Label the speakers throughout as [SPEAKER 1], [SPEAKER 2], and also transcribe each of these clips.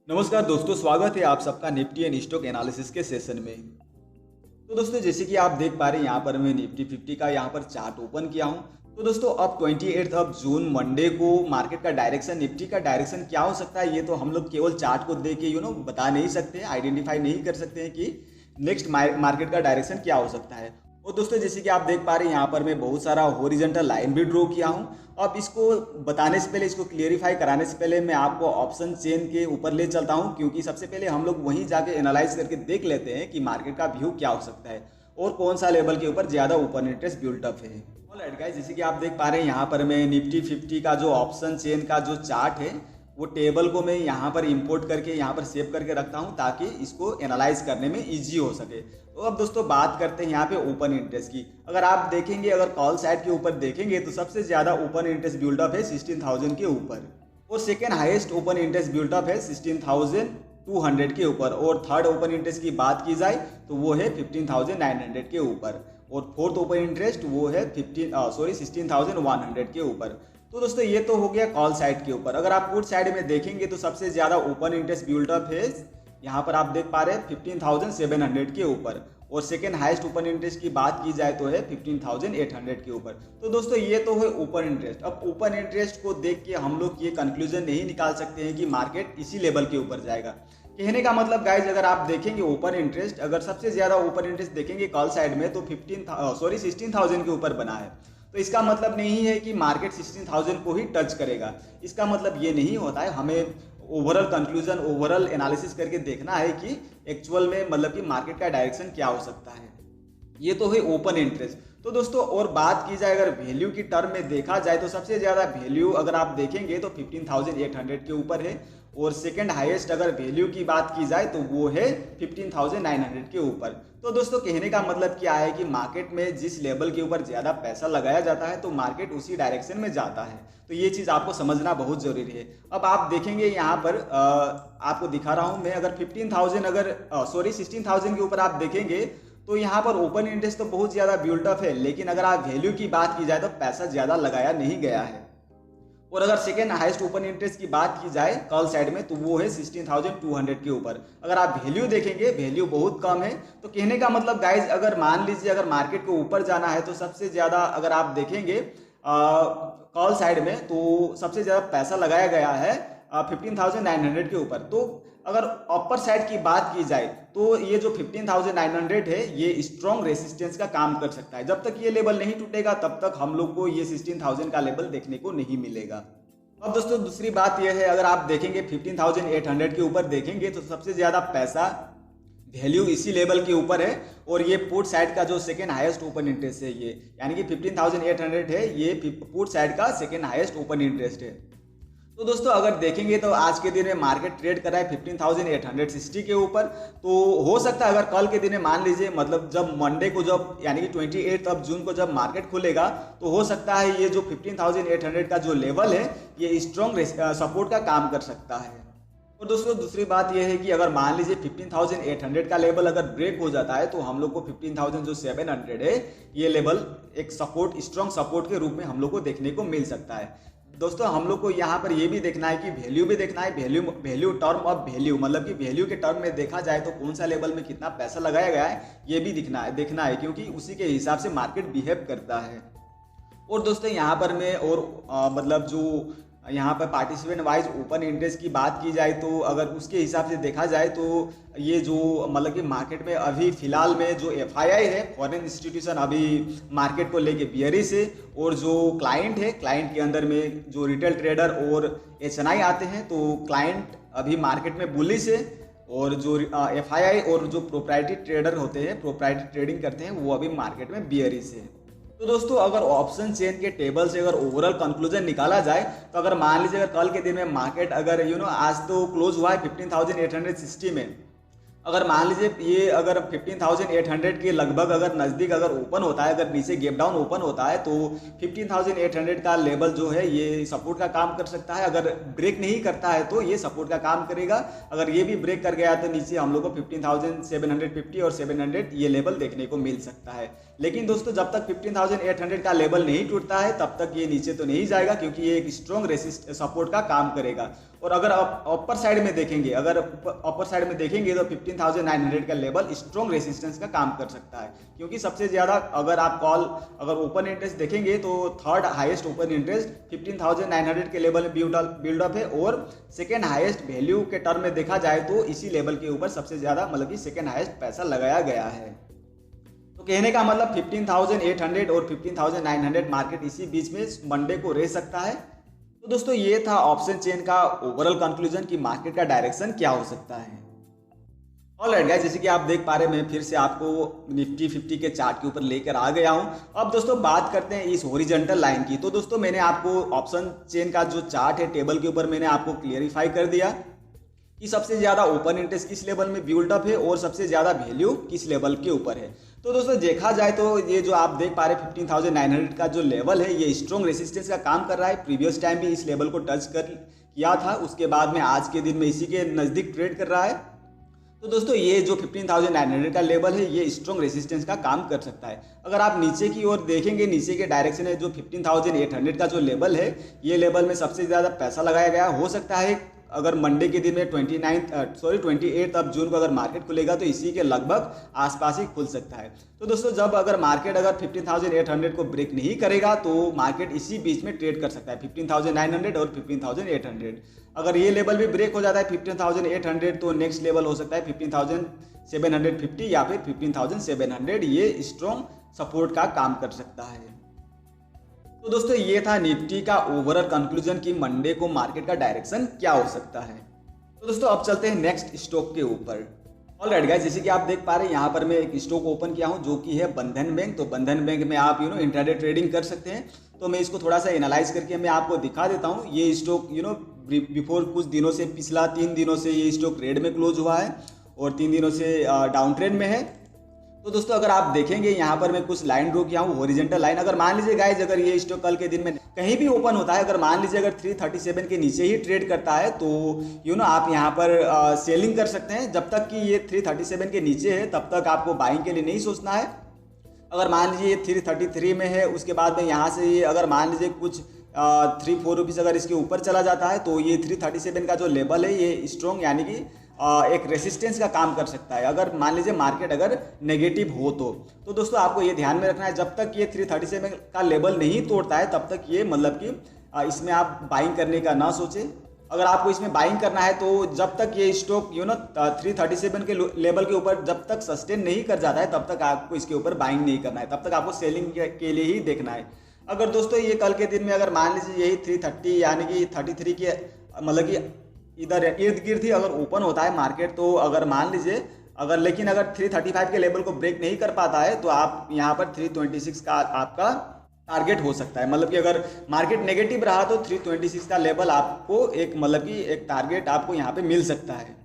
[SPEAKER 1] नमस्कार दोस्तों, स्वागत है आप सबका निफ्टी एंड स्टॉक एनालिसिस के सेशन में। तो दोस्तों, जैसे कि आप देख पा रहे हैं यहाँ पर मैं निफ्टी 50 का यहाँ पर चार्ट ओपन किया हूँ। तो दोस्तों, अब 28 ऑफ जून मंडे को मार्केट का डायरेक्शन, निफ्टी का डायरेक्शन क्या हो सकता है, ये तो हम लोग केवल चार्ट को देख के बता नहीं सकते, आइडेंटिफाई नहीं कर सकते हैं कि नेक्स्ट मार्केट का डायरेक्शन क्या हो सकता है। और दोस्तों, जैसे कि आप देख पा रहे हैं यहाँ पर मैं बहुत सारा हॉरिजॉन्टल लाइन भी ड्रॉ किया हूँ। अब इसको बताने से पहले, इसको क्लियरिफाई कराने से पहले मैं आपको ऑप्शन चेन के ऊपर ले चलता हूँ, क्योंकि सबसे पहले हम लोग वहीं जाके एनालाइज करके देख लेते हैं कि मार्केट का व्यू क्या हो सकता है और कौन सा लेवल के ऊपर ज़्यादा ओपन इंटरेस्ट बिल्टअप है। ऑलराइट गाइस, जैसे कि आप देख पा रहे हैं यहाँ पर मैं निफ्टी 50 का जो ऑप्शन चेन का जो चार्ट है वो टेबल को मैं यहाँ पर इंपोर्ट करके यहाँ पर सेव करके रखता हूँ ताकि इसको एनालाइज करने में इजी हो सके। तो अब दोस्तों बात करते हैं यहाँ पे ओपन इंटरेस्ट की। अगर आप देखेंगे, अगर कॉल साइड के ऊपर देखेंगे तो सबसे ज़्यादा ओपन इंटरेस्ट बिल्डअप है 16,000 के ऊपर, और second highest open interest buildup है 16,200 के ऊपर, और थर्ड ओपन इंटरेस्ट की बात की जाए तो वो है 15,900 के ऊपर, और फोर्थ ओपन इंटरेस्ट वो है 16,100 के ऊपर। तो दोस्तों ये तो हो गया कॉल साइड के ऊपर। अगर आप पुट साइड में देखेंगे तो सबसे ज़्यादा ओपन इंटरेस्ट बिल्डअप है, यहाँ पर आप देख पा रहे हैं 15,700 के ऊपर, और सेकेंड हाईएस्ट ओपन इंटरेस्ट की बात की जाए तो है 15,800 के ऊपर। तो दोस्तों ये तो है ओपन इंटरेस्ट। अब ओपन इंटरेस्ट को देख के हम लोग ये कंक्लूजन नहीं निकाल सकते हैं कि मार्केट इसी लेवल के ऊपर जाएगा। कहने का मतलब गाइज, अगर आप देखेंगे ओपन इंटरेस्ट, अगर सबसे ज़्यादा ओपन इंटरेस्ट देखेंगे कॉल साइड में तो 16,000 के ऊपर बना है। तो इसका मतलब नहीं है कि मार्केट 16,000 को ही टच करेगा। इसका मतलब ये नहीं होता है। हमें ओवरऑल कंक्लूजन, ओवरऑल एनालिसिस करके देखना है कि एक्चुअल में मतलब कि मार्केट का डायरेक्शन क्या हो सकता है। ये तो है ओपन इंटरेस्ट। तो दोस्तों और बात की जाए अगर वैल्यू की टर्म में देखा जाए तो सबसे ज़्यादा वैल्यू अगर आप देखेंगे तो 15,800 के ऊपर है, और सेकंड हाईएस्ट अगर वैल्यू की बात की जाए तो वो है 15,900 के ऊपर। तो दोस्तों कहने का मतलब क्या है कि मार्केट में जिस लेवल के ऊपर ज़्यादा पैसा लगाया जाता है तो मार्केट उसी डायरेक्शन में जाता है। तो ये चीज़ आपको समझना बहुत ज़रूरी है। अब आप देखेंगे यहाँ पर आपको दिखा रहा हूँ मैं, अगर 16,000 के ऊपर आप देखेंगे तो यहाँ पर ओपन इंटरेस्ट तो बहुत ज़्यादा बिल्डअप है, लेकिन अगर आप वैल्यू की बात की जाए तो पैसा ज़्यादा लगाया नहीं गया है। और अगर सेकेंड हाईएस्ट ओपन इंटरेस्ट की बात की जाए कॉल साइड में तो वो है 16,200 के ऊपर। अगर आप वैल्यू देखेंगे, वैल्यू बहुत कम है। तो कहने का मतलब गाइज, अगर मान लीजिए अगर मार्केट को ऊपर जाना है तो सबसे ज़्यादा अगर आप देखेंगे कॉल साइड में तो सबसे ज़्यादा पैसा लगाया गया है 15,900 के ऊपर। तो अगर अपर साइड की बात की जाए तो ये जो 15,900 है ये स्ट्रॉन्ग रेसिस्टेंस का काम कर सकता है। जब तक ये लेवल नहीं टूटेगा तब तक हम लोग को ये 16,000 का लेवल देखने को नहीं मिलेगा। अब दोस्तों दूसरी बात यह है, अगर आप देखेंगे 15,800 के ऊपर देखेंगे तो सबसे ज़्यादा पैसा वैल्यू इसी लेवल के ऊपर है, और ये पुट साइड का जो सेकेंड हाईएस्ट ओपन इंटरेस्ट है ये, यानी कि 15,800 है, ये पुट साइड का सेकेंड हाईएस्ट ओपन इंटरेस्ट है। तो दोस्तों अगर देखेंगे तो आज के दिन में मार्केट ट्रेड कर रहा है 15,860 के ऊपर। तो हो सकता है अगर कल के दिन में मान लीजिए, मतलब जब मंडे को, जब यानी कि 28 ऑफ जून को जब मार्केट खुलेगा तो हो सकता है ये जो 15,800 का जो लेवल है ये स्ट्रॉन्ग सपोर्ट का काम कर सकता है। और दोस्तों दूसरी बात यह है कि अगर मान लीजिए 15,800 का लेवल अगर ब्रेक हो जाता है तो हम लोग को 15,700 है ये लेवल एक सपोर्ट, स्ट्रॉन्ग सपोर्ट के रूप में हम लोग को देखने को मिल सकता है। दोस्तों हम लोग को यहाँ पर ये भी देखना है कि वैल्यू भी देखना है, वैल्यू टर्म ऑफ वैल्यू, मतलब कि वैल्यू के टर्म में देखा जाए तो कौन सा लेवल में कितना पैसा लगाया गया है ये भी देखना है, क्योंकि उसी के हिसाब से मार्केट बिहेव करता है। और दोस्तों यहाँ पर मैं और मतलब जो यहाँ पर पार्टिसिपेंट वाइज ओपन इंटरेस्ट की बात की जाए तो अगर उसके हिसाब से देखा जाए तो ये जो मतलब कि मार्केट में अभी फिलहाल में जो FII है, फॉरेन इंस्टीट्यूशन, अभी मार्केट को लेके बियरिश है, और जो क्लाइंट है, क्लाइंट के अंदर में जो रिटेल ट्रेडर और HNI आते हैं, तो क्लाइंट अभी मार्केट में बुलिश है, और जो FII और जो प्रोप्राइटरी ट्रेडर होते हैं, प्रोप्राइटरी ट्रेडिंग करते हैं, वो अभी मार्केट में बियरिश है। तो दोस्तों अगर ऑप्शन चेन के टेबल से अगर ओवरऑल कंक्लूजन निकाला जाए तो अगर मान लीजिए अगर कल के दिन में मार्केट अगर आज तो क्लोज हुआ है 15,860 में, अगर मान लीजिए ये अगर 15,800 के लगभग अगर नज़दीक अगर ओपन होता है, अगर नीचे गैप डाउन ओपन होता है तो 15,800 का लेवल जो है ये सपोर्ट का काम कर सकता है। अगर ब्रेक नहीं करता है तो ये सपोर्ट का काम करेगा। अगर ये भी ब्रेक कर गया तो नीचे हम लोग को 15,750 और 700 ये लेवल देखने को मिल सकता है। लेकिन दोस्तों जब तक 15,800 का लेवल नहीं टूटता है तब तक ये नीचे तो नहीं जाएगा, क्योंकि ये एक स्ट्रॉन्ग रेसिस्ट सपोर्ट का काम करेगा। और अगर अपर साइड में देखेंगे, तो 15,900 का लेवल स्ट्रॉन्ग रेसिस्टेंस का काम कर सकता है, क्योंकि सबसे ज़्यादा अगर ओपन इंटरेस्ट देखेंगे तो थर्ड हाईएस्ट ओपन इंटरेस्ट 15,900 के लेवल में बिल्डअप है, और सेकेंड हाईएस्ट वैल्यू के टर्म में देखा जाए तो इसी लेवल के ऊपर सबसे ज़्यादा मतलब कि सेकेंड हाईएस्ट पैसा लगाया गया है। तो कहने का मतलब 15,800 और 15,900 मार्केट इसी बीच में मंडे को रह सकता है। तो दोस्तों ये था ऑप्शन चेन का ओवरऑल कंक्लूजन कि मार्केट का डायरेक्शन क्या हो सकता है। ऑलराइट गाइस, जैसे कि आप देख पा रहे हैं, मैं फिर से आपको निफ्टी 50 के चार्ट के ऊपर लेकर आ गया हूं। अब दोस्तों बात करते हैं इस हॉरिजॉन्टल लाइन की। तो दोस्तों मैंने आपको ऑप्शन चेन का जो चार्ट है टेबल के ऊपर मैंने आपको क्लियरिफाई कर दिया कि सबसे ज़्यादा ओपन इंटरेस्ट किस लेवल में बिल्ड अप है और सबसे ज़्यादा वैल्यू किस लेवल के ऊपर है। तो दोस्तों देखा जाए तो ये जो आप देख पा रहे हैं 15,900 का जो लेवल है ये स्ट्रॉन्ग रेसिस्टेंस का काम कर रहा है। प्रीवियस टाइम भी इस लेवल को टच किया था, उसके बाद में आज के दिन में इसी के नज़दीक ट्रेड कर रहा है। तो दोस्तों ये जो 15,900 का लेवल है ये स्ट्रॉन्ग रेसिस्टेंस का काम कर सकता है। अगर आप नीचे की ओर देखेंगे, नीचे के डायरेक्शन है जो 15,800 का जो लेवल है, ये लेवल में सबसे ज़्यादा पैसा लगाया गया। हो सकता है अगर मंडे के दिन में 28 अब जून को अगर मार्केट खुलेगा तो इसी के लगभग आसपास ही खुल सकता है। तो दोस्तों जब अगर मार्केट 15,800 को ब्रेक नहीं करेगा तो मार्केट इसी बीच में ट्रेड कर सकता है, 15,900 और 15,800। अगर ये लेवल भी ब्रेक हो जाता है 15,800 तो नेक्स्ट लेवल हो सकता है 15,750 या फिर 15,700। ये स्ट्रॉन्ग सपोर्ट का काम कर सकता है। तो दोस्तों ये था निफ्टी का ओवरऑल कंक्लूजन कि मंडे को मार्केट का डायरेक्शन क्या हो सकता है। तो दोस्तों अब चलते हैं नेक्स्ट स्टॉक के ऊपर। ऑलराइट गाइस, जैसे कि आप देख पा रहे हैं यहाँ पर मैं एक स्टॉक ओपन किया हूँ जो कि है बंधन बैंक। तो बंधन बैंक में आप इंट्राडे ट्रेडिंग कर सकते हैं। तो मैं इसको थोड़ा सा एनालाइज करके मैं आपको दिखा देता हूँ। ये स्टॉक बिफोर कुछ दिनों से, पिछला 3 दिनों से ये स्टॉक रेड में क्लोज हुआ है और 3 दिनों से डाउन ट्रेंड में है। तो दोस्तों अगर आप देखेंगे यहाँ पर मैं कुछ लाइन ड्रॉ किया हूँ, हॉरिजॉन्टल लाइन। अगर मान लीजिए गाइज अगर ये स्टॉक कल के दिन में कहीं भी ओपन होता है, अगर मान लीजिए अगर 337 के नीचे ही ट्रेड करता है तो आप यहाँ पर सेलिंग कर सकते हैं। जब तक कि ये 337 के नीचे है तब तक आपको बाइंग के लिए नहीं सोचना है। अगर मान लीजिए ये 333 में है, उसके बाद में यहाँ से ये अगर मान लीजिए कुछ 3-4 रुपीज़ अगर इसके ऊपर चला जाता है तो ये 337 का जो लेवल है ये स्ट्रॉन्ग यानी कि एक रेसिस्टेंस का काम कर सकता है। अगर मान लीजिए मार्केट अगर नेगेटिव हो तो दोस्तों आपको ये ध्यान में रखना है, जब तक ये 337 का लेवल नहीं तोड़ता है तब तक ये मतलब कि इसमें आप बाइंग करने का ना सोचें। अगर आपको इसमें बाइंग करना है तो जब तक ये स्टॉक 337 के लेवल के ऊपर जब तक सस्टेन नहीं कर जाता है तब तक आपको इसके ऊपर बाइंग नहीं करना है, तब तक आपको सेलिंग के लिए ही देखना है। अगर दोस्तों ये कल के दिन में अगर मान लीजिए यही 330 यानी कि 33 के मतलब कि इधर इर्द गिर्द ही अगर ओपन होता है मार्केट, तो अगर मान लीजिए लेकिन अगर 335 के लेवल को ब्रेक नहीं कर पाता है तो आप यहाँ पर 326 का आपका टारगेट हो सकता है। मतलब कि अगर मार्केट नेगेटिव रहा तो 326 का लेवल आपको एक मतलब कि एक टारगेट आपको यहाँ पे मिल सकता है।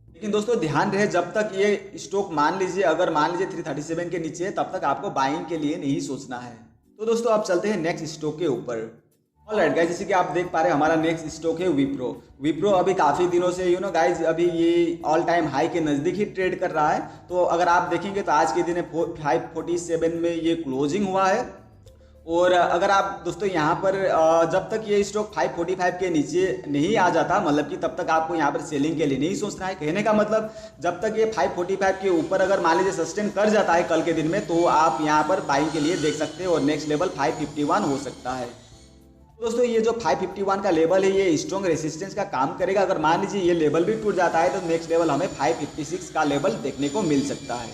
[SPEAKER 1] लेकिन दोस्तों ध्यान रहे, जब तक ये स्टॉक मान लीजिए 337 के नीचे है तब तक आपको बाइंग के लिए नहीं सोचना है। तो दोस्तों अब चलते हैं नेक्स्ट स्टॉक के ऊपर। ऑलराइट गाइस, जैसे कि आप देख पा रहे हैं हमारा नेक्स्ट स्टॉक है विप्रो अभी काफ़ी दिनों से गाइस अभी ये ऑल टाइम हाई के नज़दीक ही ट्रेड कर रहा है। तो अगर आप देखेंगे तो आज के दिन 547 में ये क्लोजिंग हुआ है। और अगर आप दोस्तों यहाँ पर जब तक ये स्टॉक 545 के नीचे नहीं आ जाता मतलब कि तब तक आपको यहाँ पर सेलिंग के लिए नहीं सोचना है। कहने का मतलब जब तक ये 545 के ऊपर अगर मान लीजिए सस्टेन कर जाता है कल के दिन में तो आप यहाँ पर बाइंग के लिए देख सकते हैं और नेक्स्ट लेवल 551 हो सकता है। दोस्तों ये जो 551 का लेवल है ये स्ट्रॉन्ग रेसिस्टेंस का काम करेगा। अगर मान लीजिए ये लेवल भी टूट जाता है तो नेक्स्ट लेवल हमें 556 का लेवल देखने को मिल सकता है।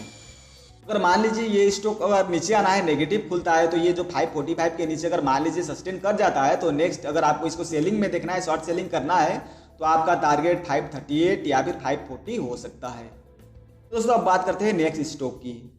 [SPEAKER 1] अगर मान लीजिए ये स्टॉक अगर नीचे आना है, नेगेटिव खुलता है, तो ये जो 545 के नीचे अगर मान लीजिए सस्टेन कर जाता है तो नेक्स्ट अगर आपको इसको सेलिंग में देखना है, शॉर्ट सेलिंग करना है तो आपका टारगेट 538 या फिर 540 हो सकता है। दोस्तों अब बात करते हैं नेक्स्ट स्टॉक की।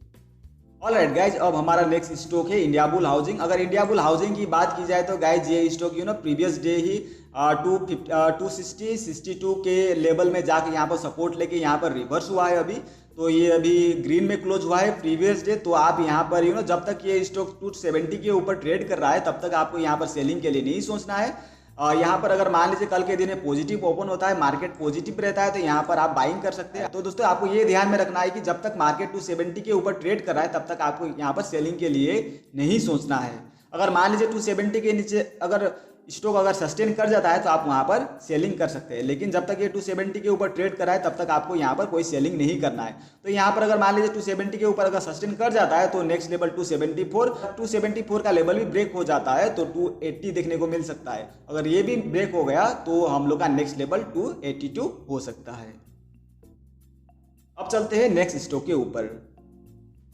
[SPEAKER 1] ऑलराइट गाइज, अब हमारा नेक्स्ट स्टॉक है इंडियाबुल हाउसिंग। अगर इंडियाबुल हाउसिंग की बात की जाए तो गाइज ये स्टॉक प्रीवियस डे ही 262 के लेवल में जाके यहाँ पर सपोर्ट लेके यहाँ पर रिवर्स हुआ है अभी। तो ये अभी ग्रीन में क्लोज हुआ है प्रीवियस डे। तो आप यहाँ पर जब तक ये स्टॉक 270 के ऊपर ट्रेड कर रहा है तब तक आपको यहाँ पर सेलिंग के लिए नहीं सोचना है। यहाँ पर अगर मान लीजिए कल के दिन में पॉजिटिव ओपन होता है, मार्केट पॉजिटिव रहता है, तो यहाँ पर आप बाइंग कर सकते हैं। तो दोस्तों आपको ये ध्यान में रखना है कि जब तक मार्केट 270 के ऊपर ट्रेड कर रहा है तब तक आपको यहाँ पर सेलिंग के लिए नहीं सोचना है। अगर मान लीजिए 270 के नीचे अगर स्टॉक अगर सस्टेन कर जाता है तो आप वहाँ पर सेलिंग कर सकते हैं, लेकिन जब तक ये 270 के ऊपर ट्रेड कर रहा है तब तक आपको यहाँ पर कोई सेलिंग नहीं करना है। तो यहाँ पर अगर मान लीजिए 270 के ऊपर अगर सस्टेन कर जाता है तो नेक्स्ट लेवल 274 का लेवल भी ब्रेक हो जाता है तो 280 देखने को मिल सकता है। अगर ये भी ब्रेक हो गया तो हम लोग का नेक्स्ट लेवल 282 हो सकता है। अब चलते हैं नेक्स्ट स्टॉक के ऊपर।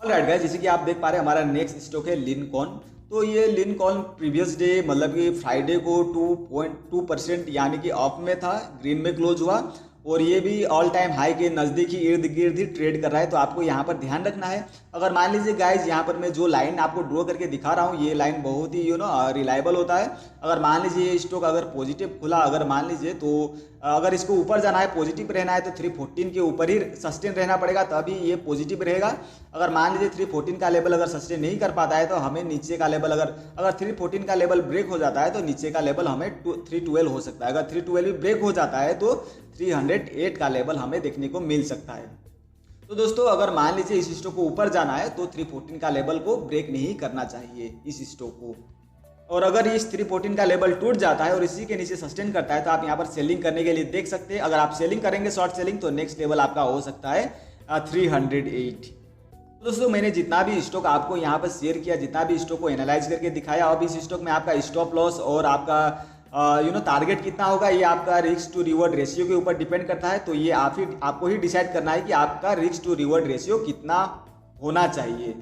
[SPEAKER 1] ऑलराइट गाइस, जैसे कि आप देख पा रहे हैं हमारा नेक्स्ट स्टॉक है लिनकॉन। तो ये लिनकॉन प्रीवियस डे मतलब कि फ्राइडे को 2.2% यानी कि ऑफ में था, ग्रीन में क्लोज हुआ और ये भी ऑल टाइम हाई के नज़दीक ही इर्द गिर्द ही ट्रेड कर रहा है। तो आपको यहाँ पर ध्यान रखना है। अगर मान लीजिए गाइज यहाँ पर मैं जो लाइन आपको ड्रॉ करके दिखा रहा हूँ ये लाइन बहुत ही रिलायबल होता है। अगर मान लीजिए ये स्टॉक अगर पॉजिटिव खुला, अगर मान लीजिए तो अगर इसको ऊपर जाना है, पॉजिटिव रहना है तो 314 के ऊपर ही सस्टेन रहना पड़ेगा, तभी ये पॉजिटिव रहेगा। अगर मान लीजिए 314 का लेवल अगर सस्टेन नहीं कर पाता है तो हमें नीचे का लेवल अगर 314 का लेवल ब्रेक हो जाता है तो नीचे का लेवल हमें 312 हो सकता है। अगर 312 भी ब्रेक हो जाता है तो 308 का लेवल हमें देखने को मिल सकता है। तो दोस्तों अगर मान लीजिए इस स्टॉक को ऊपर जाना है तो 314 का लेवल को ब्रेक नहीं करना चाहिए इस स्टॉक को। और अगर इस 314 का लेवल टूट जाता है और इसी के नीचे सस्टेन करता है तो आप यहाँ पर सेलिंग करने के लिए देख सकते हैं। अगर आप सेलिंग करेंगे शॉर्ट सेलिंग तो नेक्स्ट लेवल आपका हो सकता है 308। दोस्तों मैंने जितना भी स्टॉक आपको यहाँ पर शेयर किया, जितना भी स्टॉक को एनालाइज करके दिखाया, अब इस स्टॉक में आपका स्टॉप लॉस और आपका टारगेट कितना होगा ये आपका रिस्क टू रिवॉर्ड रेशियो के ऊपर डिपेंड करता है। तो ये आपको ही डिसाइड करना है कि आपका रिस्क टू रिवॉर्ड रेशियो कितना होना चाहिए।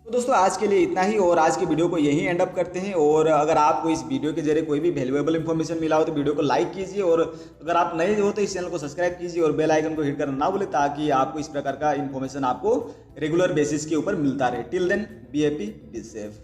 [SPEAKER 1] तो दोस्तों आज के लिए इतना ही और आज की वीडियो को यहीं एंड अप करते हैं। और अगर आपको इस वीडियो के जरिए कोई भी वैल्यूएबल इन्फॉर्मेशन मिला हो तो वीडियो को लाइक कीजिए और अगर आप नए हो तो इस चैनल को सब्सक्राइब कीजिए और बेल आइकन को हिट करना ना भूलें ताकि आपको इस प्रकार का इन्फॉर्मेशन आपको रेगुलर बेसिस के ऊपर मिलता रहे। Till then be happy, be safe.